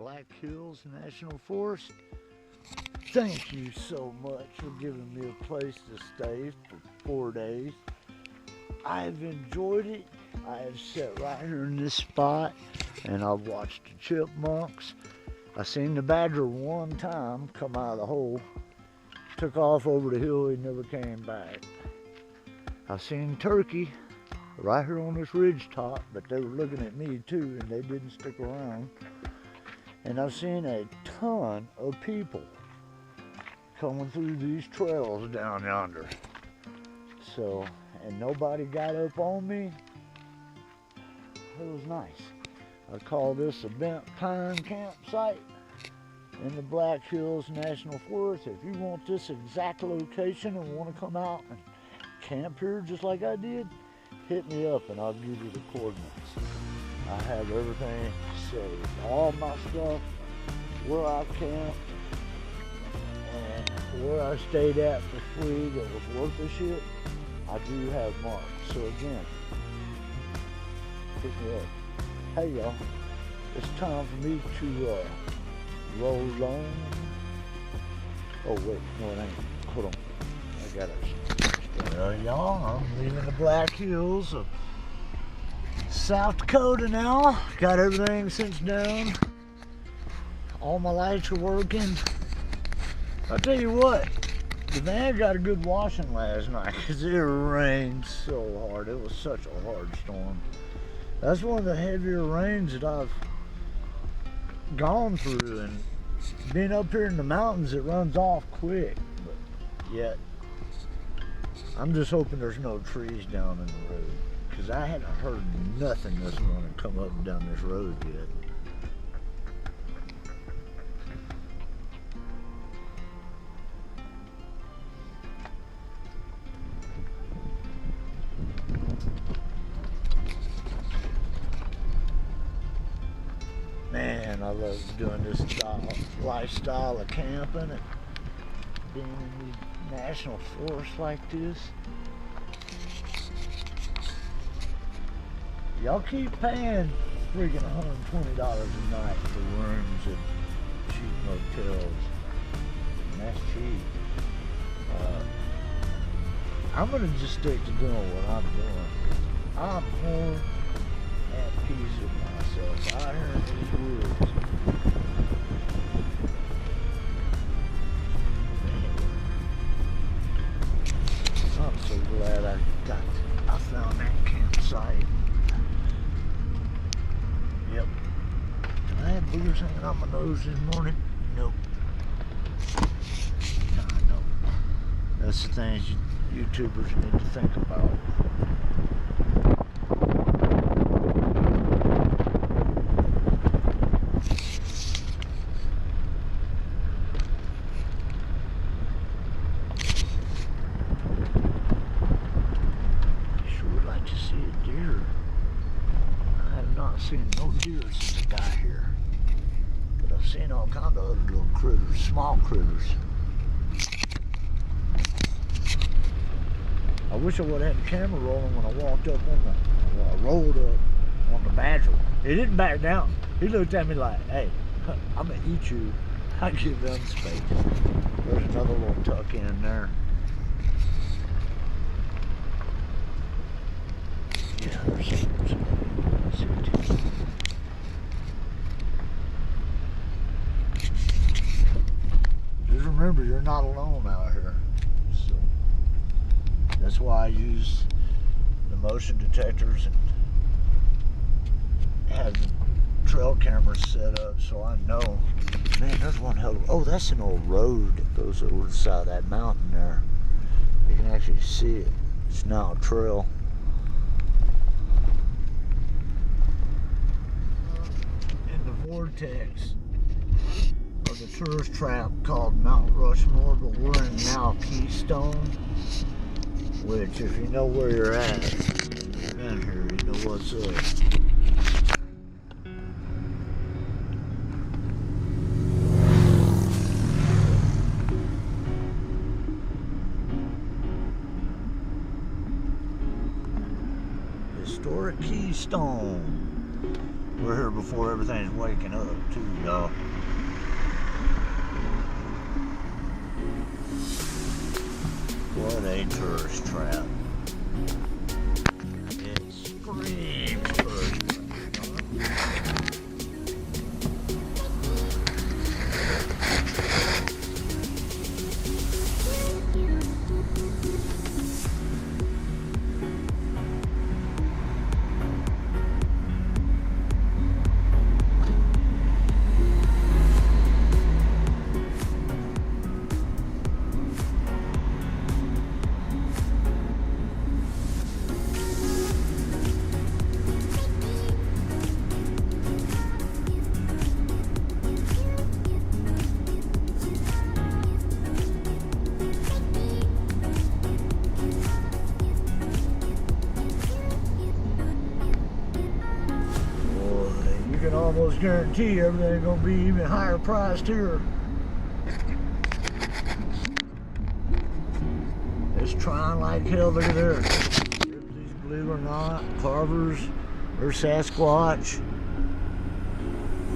Black Hills National Forest. Thank you so much for giving me a place to stay for 4 days. I have enjoyed it. I have sat right here in this spot and I've watched the chipmunks. I seen the badger one time come out of the hole, took off over the hill, he never came back. I've seen turkey right here on this ridge top, but they were looking at me too and they didn't stick around. And I've seen a ton of people coming through these trails down yonder. So, and nobody got up on me. It was nice. I call this a bent pine campsite in the Black Hills National Forest. If you want this exact location and want to come out and camp here just like I did, hit me up and I'll give you the coordinates. I have everything saved. All my stuff, where I camped, and where I stayed at for free that was worth the shit, I do have marked. So again, hit me up. Hey y'all, it's time for me to roll on. Oh wait, no it ain't. Hold on, I got it. Well y'all, I'm leaving the Black Hills of South Dakota now. Got everything cinched down. All my lights are working. I'll tell you what, the van got a good washing last night because it rained so hard. It was such a hard storm. That's one of the heavier rains that I've gone through, and being up here in the mountains, it runs off quick, but yet I'm just hoping there's no trees down in the road, because I haven't heard nothing this morning come up and down this road yet. Man, I love doing this lifestyle of camping and being in these national forests like this. Y'all keep paying freaking $120 a night for rooms and cheap motels. And that's cheap. I'm gonna just stick to doing what I'm doing. I'm more at peace with myself out here in these woods. I'm so glad I found that campsite. Yep. Did I have boogers hanging on my nose this morning? Nope. No, I don't. That's the things YouTubers need to think about. Seen no deer since I got here, but I've seen all kinds of other little critters, small critters. I wish I would have had the camera rolling when I walked up on I rolled up on the badger. He didn't back down. He looked at me like, hey, I'm gonna eat you. I give them space. There's another little tuck in there. Yeah, there's some. Just remember, you're not alone out here. So that's why I use the motion detectors and have the trail cameras set up so I know. Man, there's one hell of, oh, that's an old road that goes over the side of that mountain there. You can actually see it. It's now a trail. Vortex of the tourist trap called Mount Rushmore, but we're in now Keystone, which if you know where you're at, you've been here, you know what's up. Historic Keystone. We're here before everything's waking up, too, y'all. What a tourist trap. It screams tourist trap. You can almost guarantee everything's gonna be even higher priced here. It's trying like hell. Look at there. These, believe it or not, carvers or Sasquatch.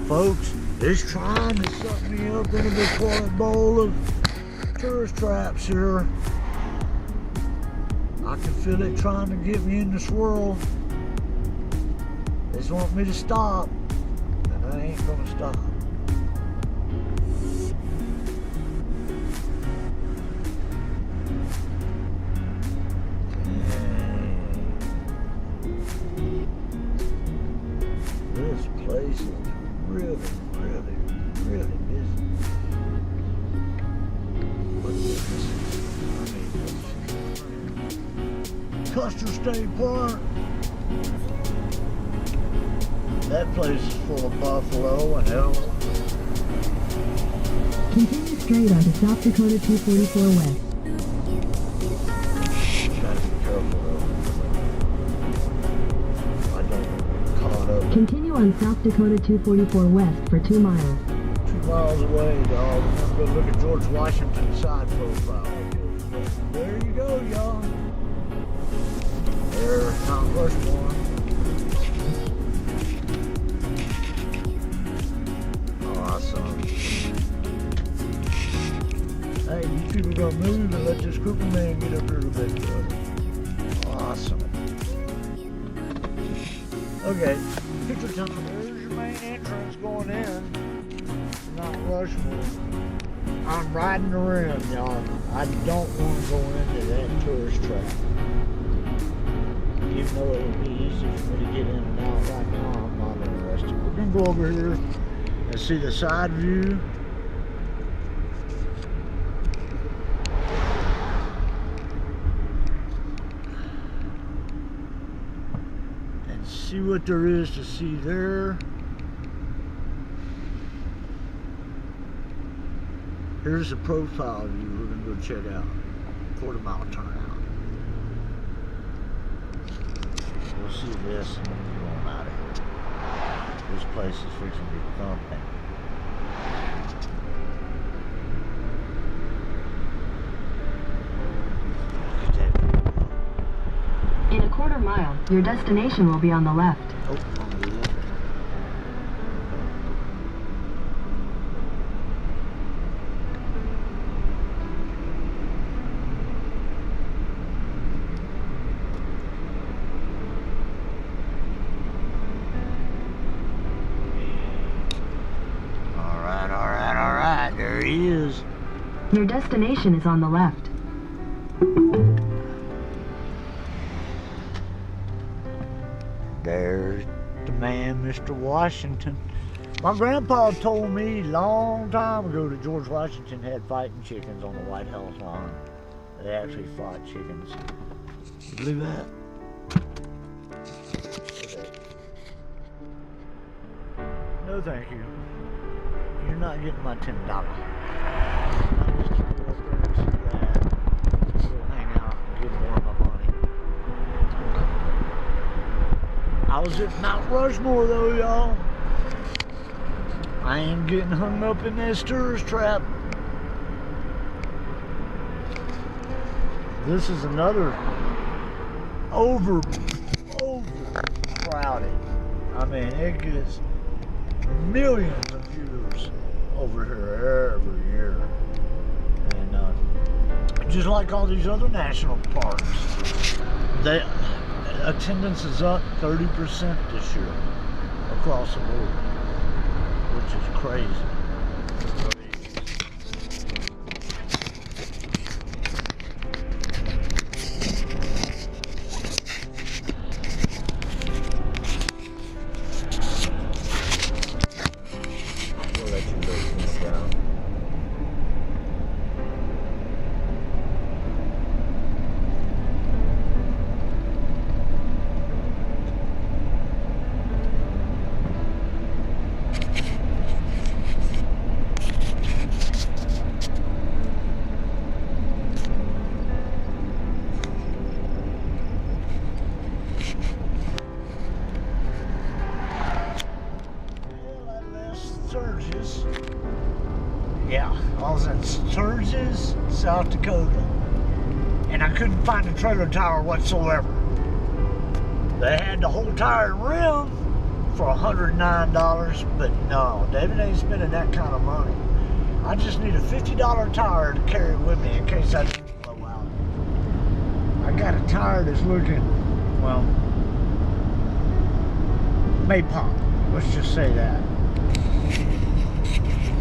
Folks, it's trying to suck me up into this toilet bowl of tourist traps here. I can feel it trying to get me in the swirl. They just want me to stop. I ain't gonna stop. This place is really, really, really busy. What is this? Custer State Park. That place is full of buffalo and elk. Continue straight onto South Dakota 244 West. Gotta be careful though. I don't get caught up. Continue on South Dakota 244 West for 2 miles. 2 miles away, dog. Remember, look at George Washington's side profile. There you go, y'all. There's Mount Rushmore. Awesome. Hey, you people gonna move and let this cripple man get up here a little bit, brother. Awesome. Okay, picture time. There's your main entrance going in. Mount Rushmore. I'm riding the rim, y'all. I don't want to go into that tourist trap. Even though it would be easy for me to get in and out right now, I'm not interested. We're gonna go over here and see the side view. And see what there is to see there. Here's the profile view we're gonna go check out. Quarter-mile turnout. We'll see this and then we're going out of here. This place is fixing to be thumping. In a quarter mile, your destination will be on the left. Oh, I'll do that. There he is. Your destination is on the left. There's the man, Mr. Washington. My grandpa told me a long time ago that George Washington had fighting chickens on the White House lawn. They actually fought chickens. You believe that? Okay. No, thank you. You're not getting my $10. I just trying to go up there and see that. We'll hang out and get more of my money. I was at Mount Rushmore though, y'all. I ain't getting hung up in this tourist trap. This is another overcrowded. I mean, it gets millions of views over here every year. And just like all these other national parks, attendance is up 30% this year across the board, which is crazy. Yeah, I was in Sturgis, South Dakota, and I couldn't find a trailer tire whatsoever. They had the whole tire and rim for $109, but no, David ain't spending that kind of money. I just need a $50 tire to carry with me in case I do blow out. I got a tire that's looking, well, may pop. Let's just say that.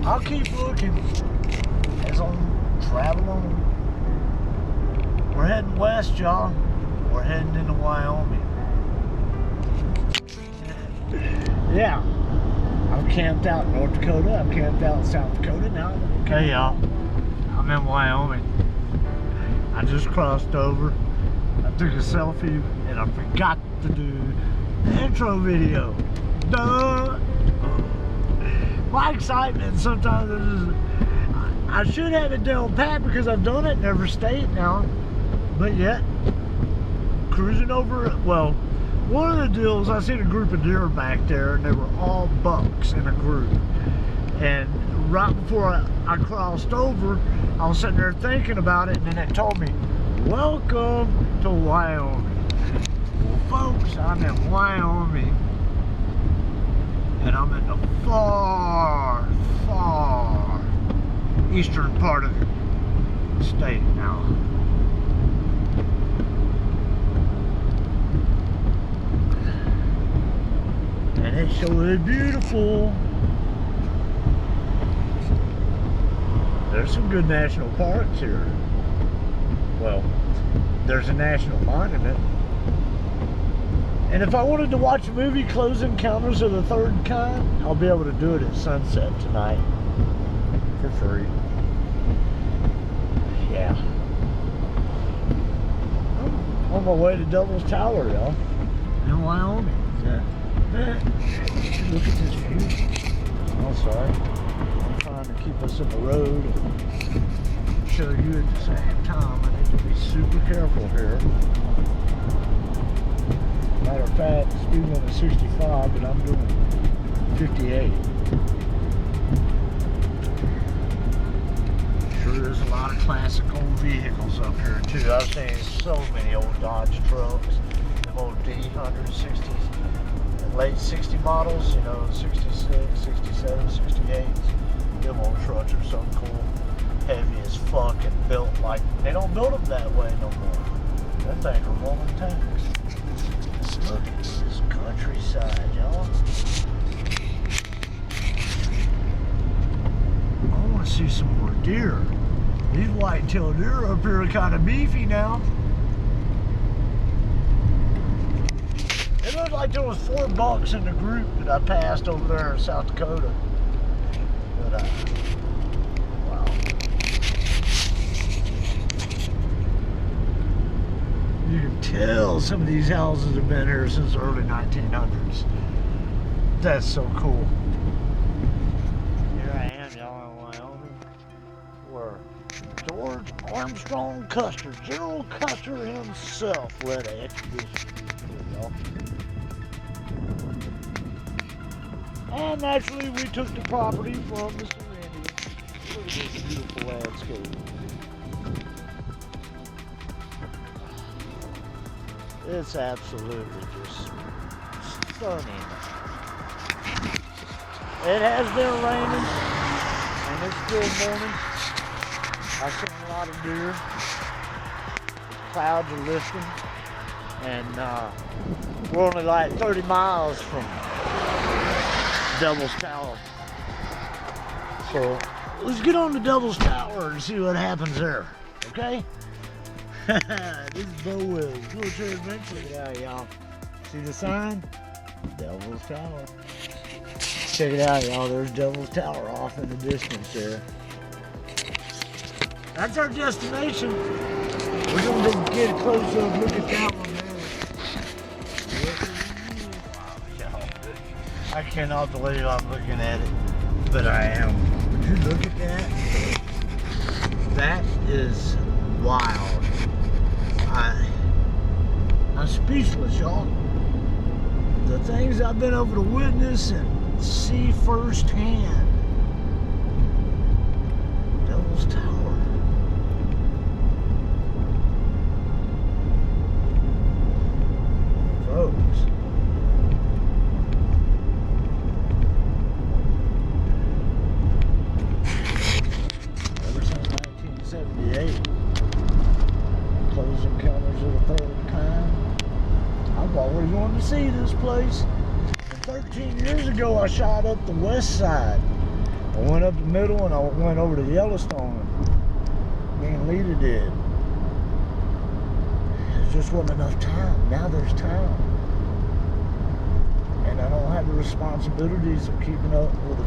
I'll keep looking as I'm traveling. We're heading west, y'all. We're heading into Wyoming. Yeah. I've camped out in North Dakota. I've camped out in South Dakota. Now, hey y'all. I'm in Wyoming. I just crossed over. I took a selfie and I forgot to do the intro video. Duh! My excitement sometimes is, I should have it down pat because I've done it in every state now, but yet cruising over. Well, one of the deals, I seen a group of deer back there and they were all bucks in a group, and right before I crossed over, I was sitting there thinking about it, and then it told me, welcome to Wyoming. Well folks, I'm in Wyoming. And I'm in the far, far eastern part of the state now. And it sure is beautiful. There's some good national parks here. Well, there's a national monument. And if I wanted to watch a movie, Close Encounters of the Third Kind, I'll be able to do it at sunset tonight for free. Yeah. I'm on my way to Devil's Tower, y'all, in Wyoming. Yeah. Look at this view. Oh, sorry. I'm trying to keep us in the road and show you at the same time. I need to be super careful here. Matter of fact, the speed limit is 65, but I'm doing 58. Sure, there's a lot of classic old vehicles up here too. I've seen so many old Dodge trucks, them old D160s, late 60 models, you know, 66, 67, 68. Them old trucks are so cool, heavy as fuck and built like, they don't build them that way no more. That thing are rolling tanks. Look at this countryside, y'all. I want to see some more deer. These white-tailed deer up here are kind of beefy now. It looked like there was 4 bucks in the group that I passed over there in South Dakota. But, wow. You can tell some of these houses have been here since the early 1900s. That's so cool. Here I am, y'all, in Wyoming, where George Armstrong Custer, General Custer himself, led an expedition. Here, y'all. And naturally, we took the property from the Sioux Indians. Look at this beautiful landscape. It's absolutely just stunning. It has been raining, and it's still morning. I've seen a lot of deer. Clouds are lifting, and we're only like 30 miles from Devil's Tower. So let's get on to Devil's Tower and see what happens there, okay? This is Bo Wills, Wheelchair Adventure. Check it out, y'all. See the sign? Devil's Tower. Check it out, y'all. There's Devil's Tower off in the distance there. That's our destination. We're gonna get a close up look at that one there. Wow, I cannot believe I'm looking at it, but I am. Would you look at that? That is wild. I'm speechless, y'all. The things I've been able to witness and see firsthand. Devil's Tower. Folks. Ever since 1978. Close Encounters of the Third Kind. I've always wanted to see this place. And 13 years ago, I shot up the west side. I went up the middle and I went over to Yellowstone. Me and Lita did. There just wasn't enough time. Now there's time. And I don't have the responsibilities of keeping up with a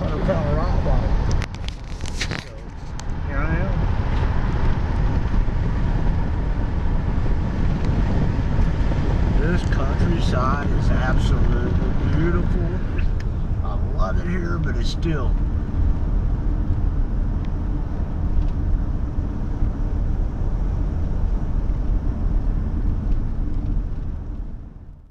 100-pound rock bottle. So, here I am. This countryside is absolutely beautiful. I love it here, but it's still